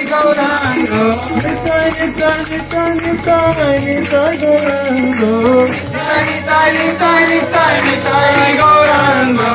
Gaurango, Nitai Nitai Nitai Nitai Nitai Gaurango, Nitai Nitai Nitai Nitai Gaurango.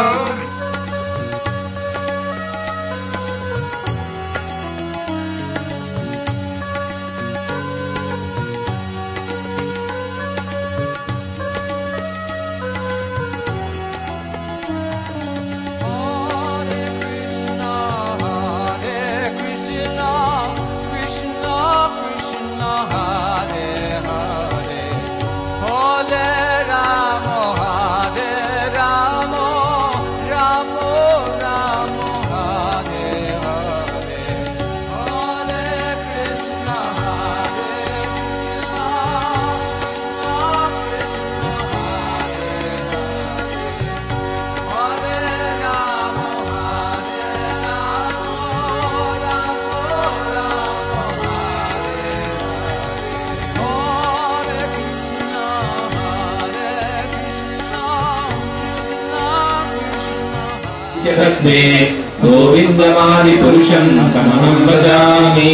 गोविन्दमादिपुरुषं तमहं भजामि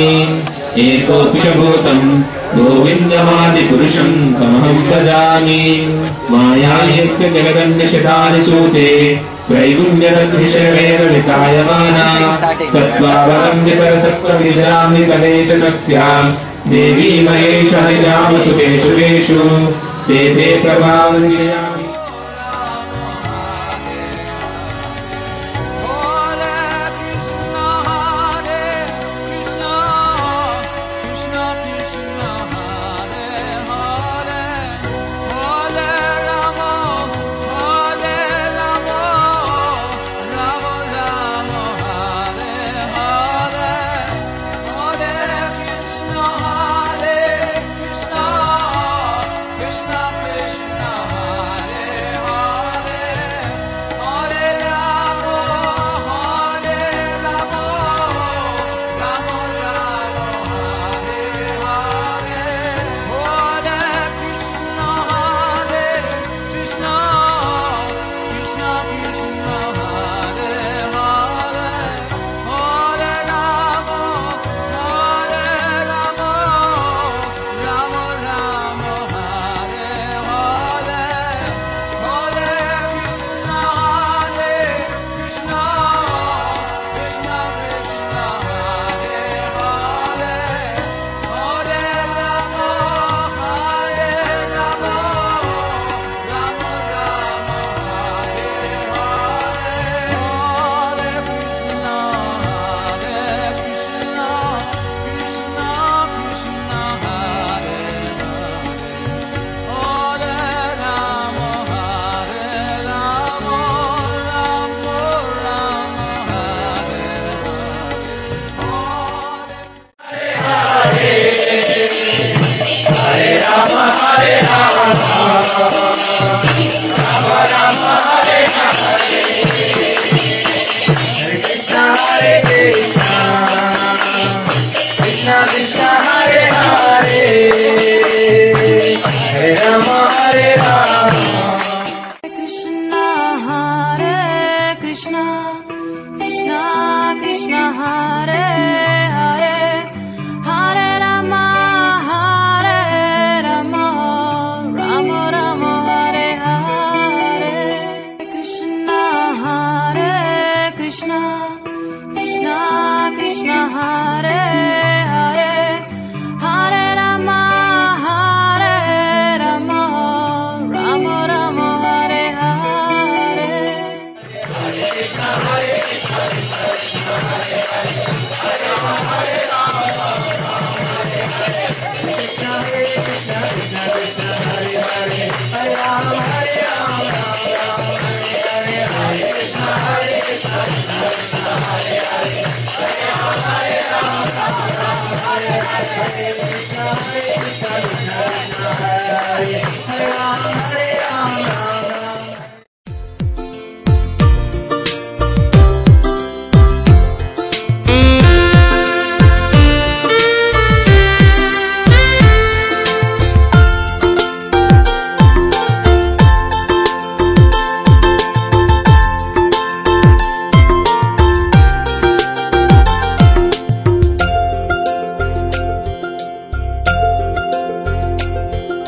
एकोऽपिशभूतं गोविन्दमादिपुरुषं तमहं भजामि मायायस्य जगदन्यशतानि सूते त्रैगुण्यदग्निशयमेव वितायमाना सत्त्वावलम्बितरसत्त्वविजयामि कलेचनस्यां देवी महेश हरिनामसुतेषु तेषु ते ते प्रभावञ्जयामि।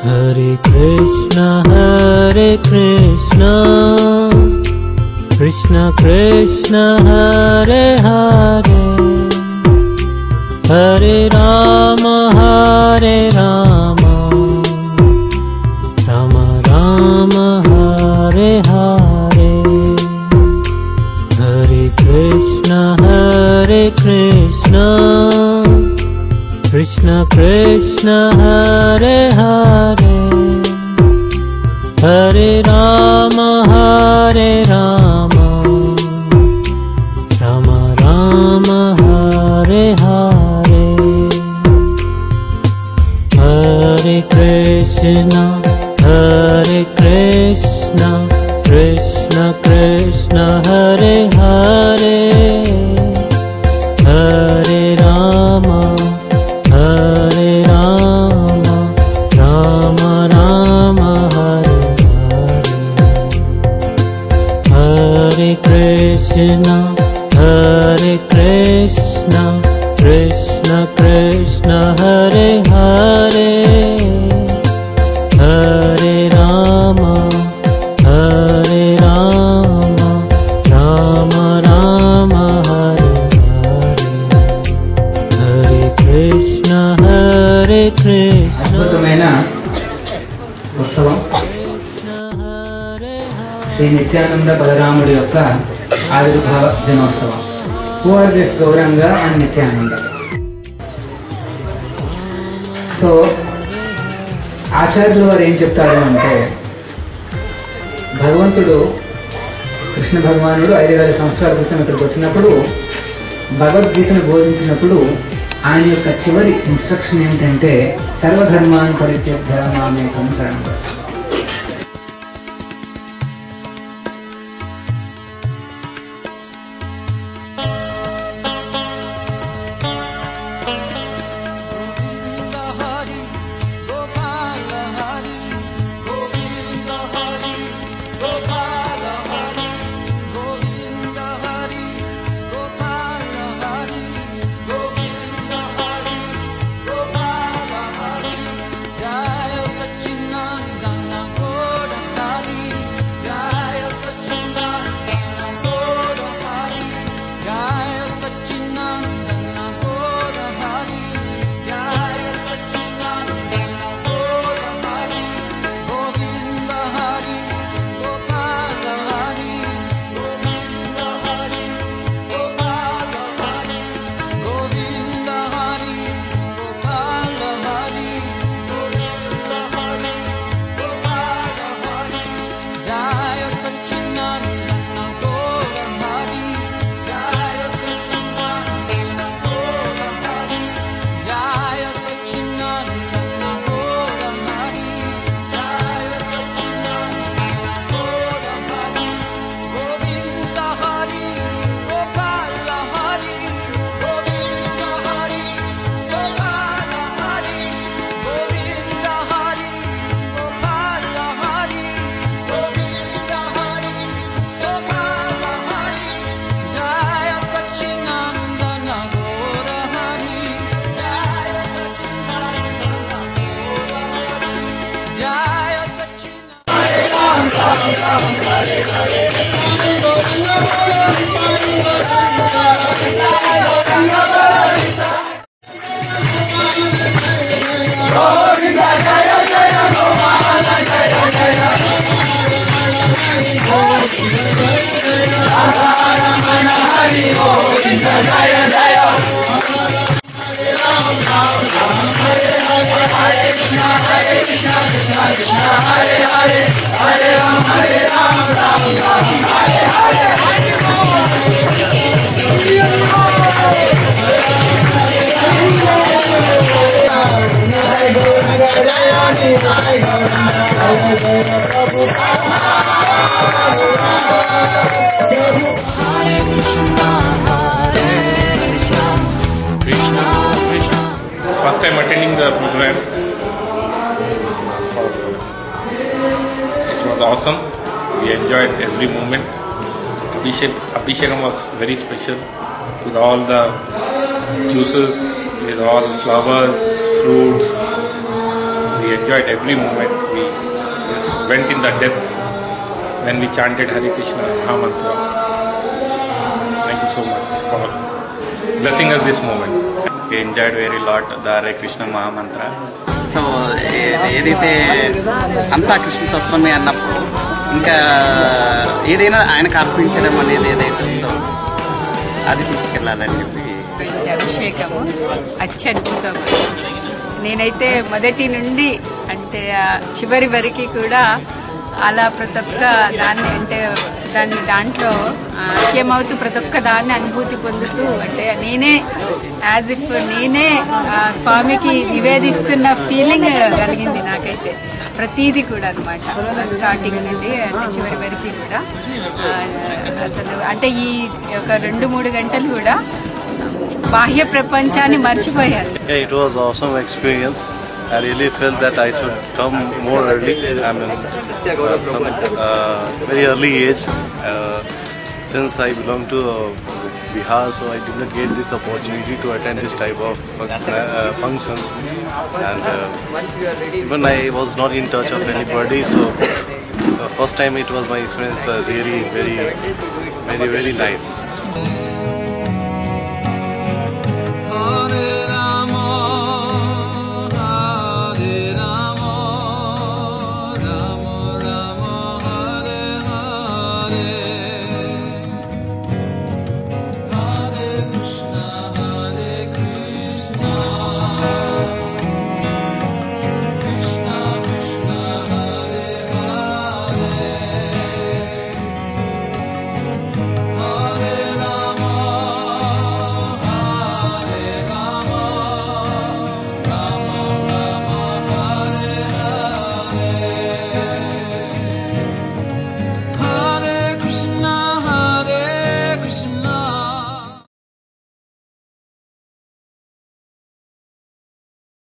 Hare Krishna, Krishna Krishna, Hare Hare, Hare Rama, Rama Rama, Hare Hare. Hare Krishna, Krishna Krishna, Hare Hare, Hare Rama, Rama Rama, Hare Hare. Hare Krishna, Krishna Krishna, Hare Hare, Hare Rama, Rama Rama, Hare Hare. Hare Krishna, Krishna Krishna, Hare Hare, Hare Rama, Rama Rama, Hare Hare. Hare Krishna, అద్భుతమైన ఉత్సవం శ్రీ నిత్యానంద బలరాముడి యొక్క ఆవిర్భావ దినోత్సవం. Who are this Gauranga and Nityananda? So ఆచార్యులు వారు ఏం చెప్తారు అంటే, భగవంతుడు కృష్ణ భగవానుడు 5000 సంవత్సరాల క్రితం ఇక్కడికి వచ్చినప్పుడు భగవద్గీతను బోధించినప్పుడు ఆయన యొక్క చివరి ఇన్స్ట్రక్షన్ ఏమిటంటే, సర్వధర్మాన్ పరిత్యజ్య మామేకం శరణం వ్రజ. First time attending the program. It was awesome. We enjoyed every moment. Abhishekam was very special with all the juices, with all flowers, fruits. We We enjoyed every moment. We just went in the depth when we chanted Hare Krishna Mahamantra. Thank you so much for blessing us this moment. We enjoyed very lot the Hare Krishna Mahamantra. So ఏదైతే అంతా కృష్ణ తత్వమే అన్నప్పుడు ఇంకా ఏదైనా ఆయనకు అర్పించడం అనేది ఏదైతే ఉందో అది తీసుకెళ్ళాలని చెప్పి అభిషేకము అత్యద్భుతం. నేనైతే మొదటి నుండి అంటే చివరి వరకు కూడా అలా ప్రతి ఒక్క దాన్ని అంటే దాంట్లో ఐక్యమవుతూ ప్రతి ఒక్క దాన్ని అనుభూతి పొందుతూ అంటే నేనే యాజ్ ఇఫ్ నేనే స్వామికి నివేదిస్తున్న ఫీలింగ్ కలిగింది నాకైతే ప్రతీది కూడా అనమాట. స్టార్టింగ్ నుండి అంటే చివరి వరకు కూడా అసలు అంటే ఈ ఒక 2-3 గంటలు కూడా బాహ్య ప్రపంచాన్ని మర్చిపోయారు. It was awesome experience. I really felt that I should come more early. I'm in some very early age. Since I belong to Bihar, so I did not get this opportunity to attend this type of functions. And even I was not in touch of anybody, so first time it was my experience really very nice.